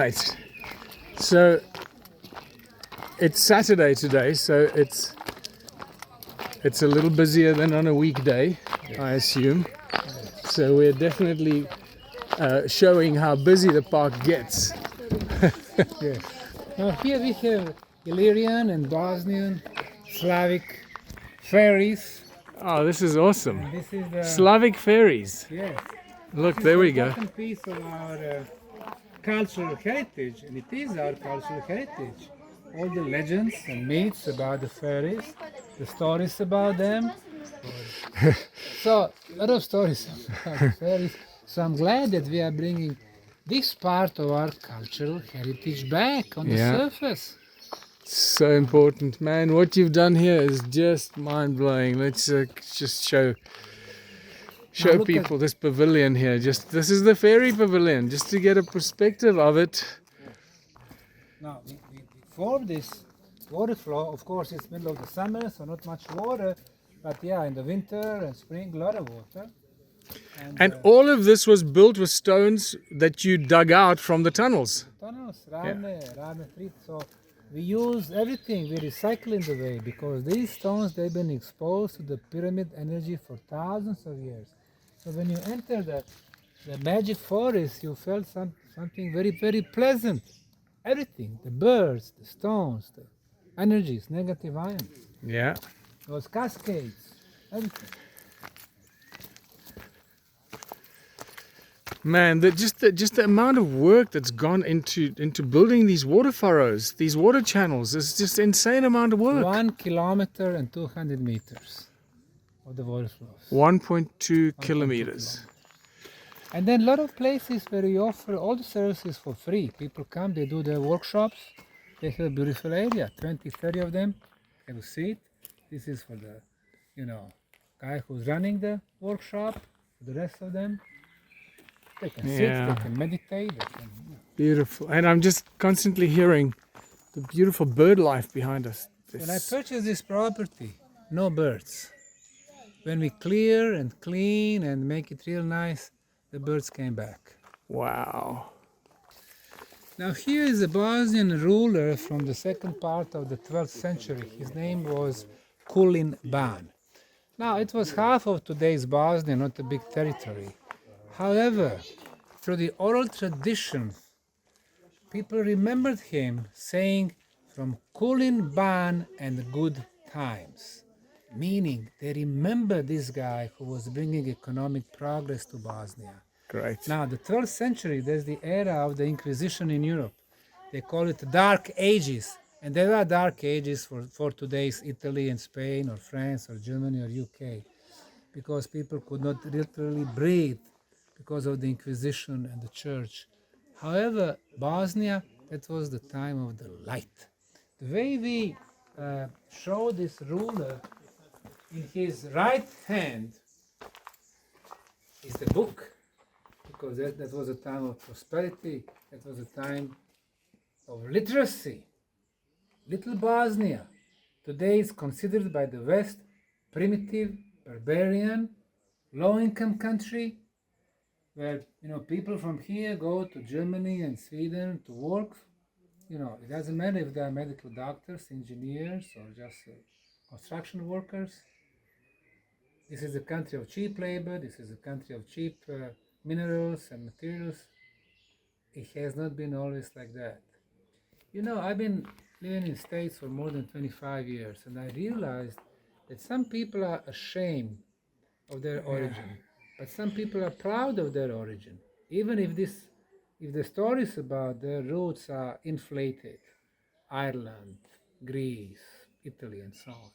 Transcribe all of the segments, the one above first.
Right. So it's Saturday today, so it's a little busier than on a weekday, I assume. So we're definitely showing how busy the park gets. Yes. Now here we have Illyrian and Bosnian, Slavic ferries. Oh, this is awesome. And this is the Slavic ferries. yes. Look, This there is we an go. important piece of our cultural heritage, and it is our cultural heritage. All the legends and myths about the ferries, the stories about them. So, a lot of stories about the ferries. So I'm glad that we are bringing this part of our cultural heritage back on the Yeah. surface. So important, man. What you've done here is just mind-blowing. Let's just show look people this pavilion here. This is the ferry pavilion, just to get a perspective of it. Now, we form this water flow. Of course, it's middle of the summer, so not much water. But yeah, in the winter and spring, a lot of water. And all of this was built with stones that you dug out from the tunnels. Tunnels, Ravne, treat. So we use everything. We recycle in the way because these stones, they've been exposed to the pyramid energy for thousands of years. So when you enter the magic forest, you felt something very, very pleasant. Everything, the birds, the stones, the energies, negative ions, Yeah. those cascades, everything. Man, just the amount of work that's gone into building these water furrows, these water channels, is just insane amount of work. 1 kilometer and 200 meters of the water flows. 1.2 kilometers. And then a lot of places where you offer all the services for free. People come, they do their workshops. They have a beautiful area, 20, 30 of them. Have a seat. This is for the, guy who's running the workshop. For the rest of them, they can sit, they can meditate. They can, Beautiful. And I'm just constantly hearing the beautiful bird life behind us. When I purchased this property, no birds. When we clear and clean and make it real nice, the birds came back. Wow. Now here is a Bosnian ruler from the second part of the 12th century. His name was Kulin Ban. Now it was half of today's Bosnia, not a big territory. However, through the oral tradition, people remembered him saying from Kulin Ban and good times. Meaning they remember this guy who was bringing economic progress to Bosnia. Great. Now, the 12th century, there's the era of the Inquisition in Europe. They call it Dark Ages. And there are Dark Ages for today's Italy and Spain or France or Germany or UK. Because people could not literally breathe because of the Inquisition and the church. However, Bosnia, that was the time of the light. The way we show this ruler in his right hand is the book, because that was a time of prosperity, that was a time of literacy. Little Bosnia today is considered by the West primitive, barbarian, low-income country, where people from here go to Germany and Sweden to work. It doesn't matter if they are medical doctors, engineers, or just construction workers. This is a country of cheap labor. This is a country of cheap minerals and materials. It has not been always like that. I've been living in States for more than 25 years, and I realized that some people are ashamed of their origin, but some people are proud of their origin, even if the stories about their roots are inflated. Ireland, Greece, Italy, and so on.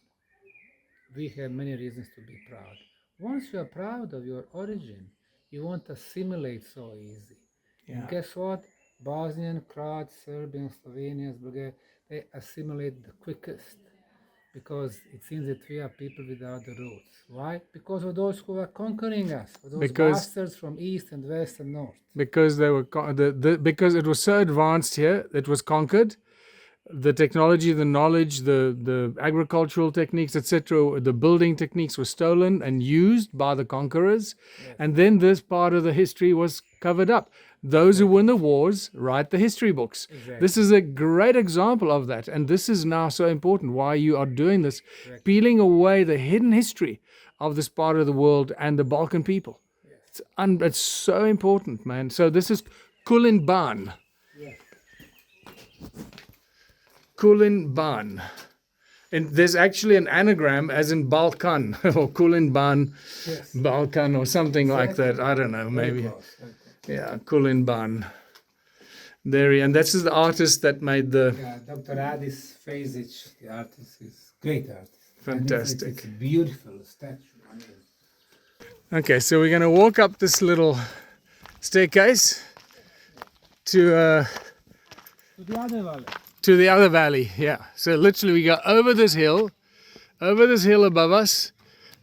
We have many reasons to be proud. Once you are proud of your origin, you won't assimilate so easy. Yeah. And guess what? Bosnian, Croats, Serbians, Slovenians, Bulgarians, they assimilate the quickest because it seems that we are people without the roots. Why? Because of those who are conquering us, those bastards from east and west and north. Because they were because it was so advanced here, it was conquered. The technology, the knowledge, the agricultural techniques, etc., the building techniques were stolen and used by the conquerors. Yes. And then this part of the history was covered up. Those who win the wars write the history books. Exactly. This is a great example of that. And this is now so important why you are doing this, peeling away the hidden history of this part of the world and the Balkan people. It's so important, man. So this is Kulin Ban. Kulin Ban. And there's actually an anagram as in Balkan or Kulin Ban, Balkan or something like that. I don't know, maybe. Yeah, Kulin Ban. And this is the artist that made the... Yeah, Dr. Adis Fazic, the artist, is great artist. Fantastic. It's a beautiful statue. I mean, Okay, so we're going to walk up this little staircase to the other valley. the other valley. Yeah, so literally we go over this hill above us,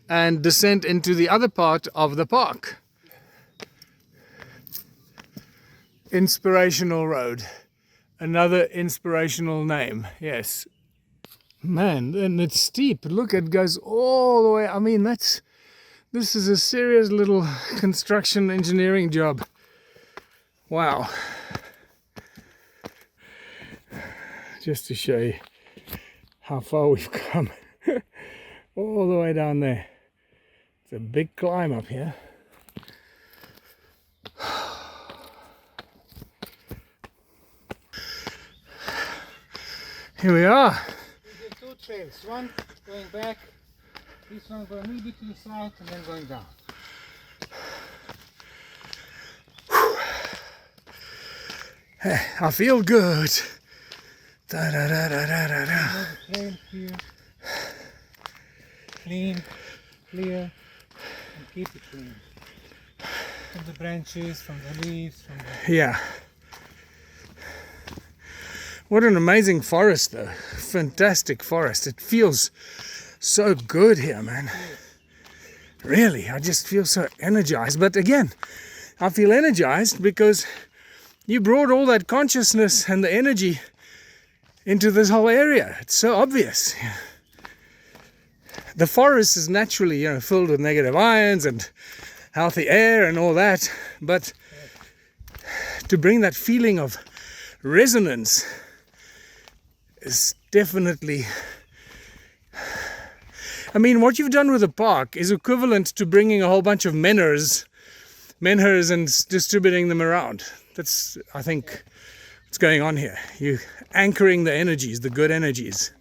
and descend into the other part of the park. Inspirational Road, another inspirational name. Yes, man, and it's steep. Look, it goes all the way. I mean, this is a serious little construction engineering job. Wow. Just to show you how far we've come. All the way down there. It's a big climb up here. Here we are. We did two trails. One going back, this one going a little bit to the south and then going down. I feel good. Da, da, da, da, da, da, da. Another trail here. Clean, clear, and keep it clean. From the branches, from the leaves, from the... Yeah. What an amazing forest though. Fantastic forest. It feels so good here, man. Really, I just feel so energized. But again, I feel energized because you brought all that consciousness and the energy into this whole area. It's so obvious. The forest is naturally, filled with negative ions and healthy air and all that. But to bring that feeling of resonance is definitely... I mean, what you've done with the park is equivalent to bringing a whole bunch of menhirs and distributing them around. That's, I think, what's going on here. You anchoring the energies, the good energies.